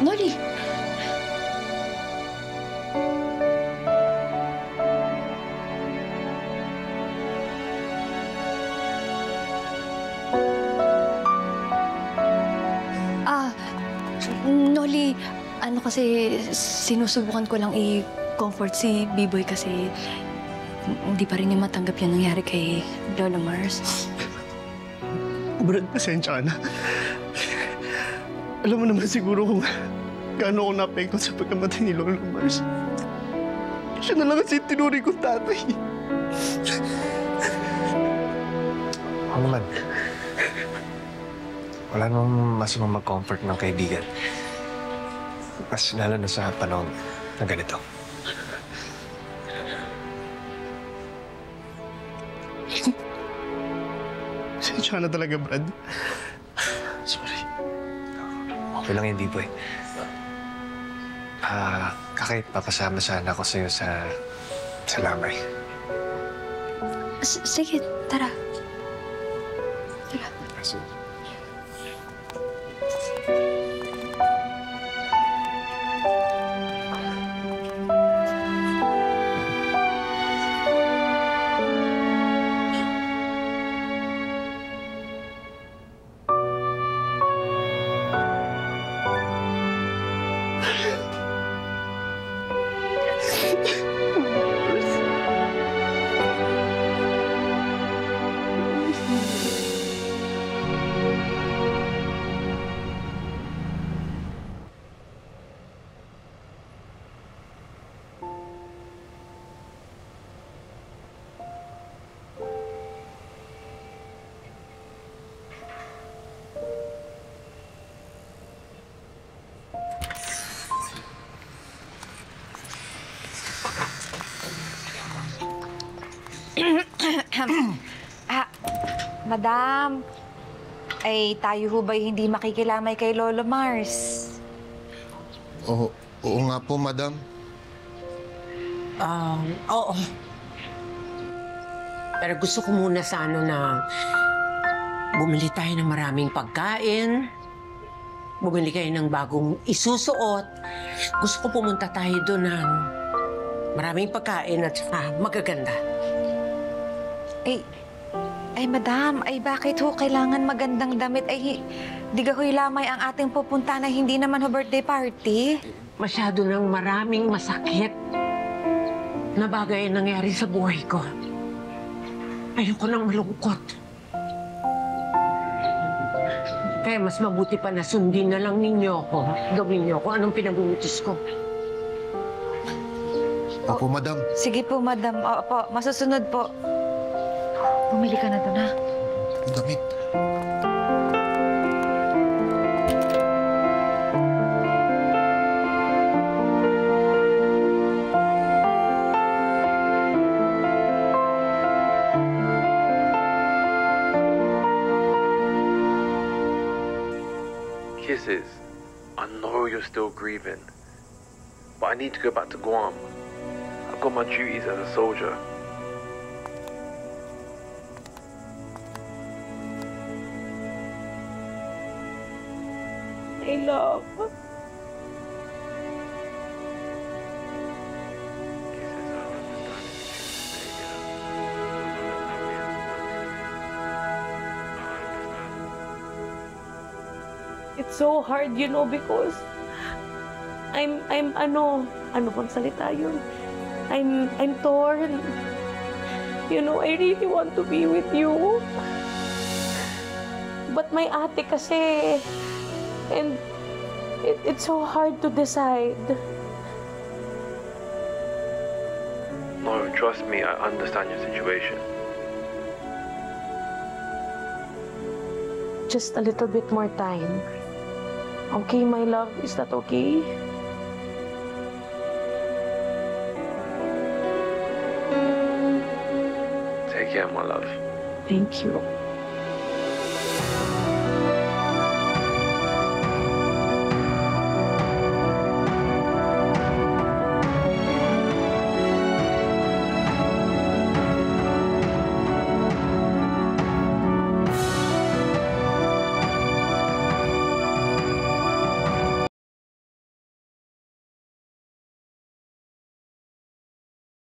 Noli! Noli, ano kasi, sinusubukan ko lang i-comfort si B-Boy kasi hindi pa rin niya matanggap yung nangyari kay Lola Mars. Brad, pasensya ka na. Alam mo naman siguro kung gaano ako naapekto sa pagkamatay ni Lola Mars. Siya na lang kasi tinuri kong tatay. Ano naman? Wala namang masamang mag-comfort ng kaibigan. Mas lalo na sa panahon na ganito. Pasensya na talaga, Brad. Sorry. Okay lang hindi po eh. Kakait, papasama sana ako sa'yo sa lamay. Sige, tara. Tara. Sige. Madam, ay tayo ho ba'y hindi makikilamay kay Lolo Mars? Oo nga po, madam. Oo. Pero gusto ko muna sa na bumili tayo ng maraming pagkain, bumili kayo ng bagong isusuot. Gusto ko pumunta tayo doon ng maraming pagkain at magaganda. Ay, madam, ay bakit ho kailangan magandang damit? Ay, di ka ho'y lamay ang ating pupunta na hindi naman ho birthday party. Masyado nang maraming masakit na bagay ang nangyari sa buhay ko. Ayoko nang malungkot. Kaya mas mabuti pa na sundin na lang ninyo ako. Gawin niyo kung anong pinag-uutos ko. Opo, madam. Sige po, madam. Opo, masusunod po. Bumili ka na doon, ha? Damit. Kisses, I know you're still grieving, but I need to go back to Guam. I've got my duties as a soldier. My love. It's so hard, you know, because I'm ano bang salita yun? I'm torn. You know, I really want to be with you. But my ate kasi, and it's so hard to decide. No, trust me, I understand your situation. Just a little bit more time. Okay, my love, is that okay? Take care, my love. Thank you.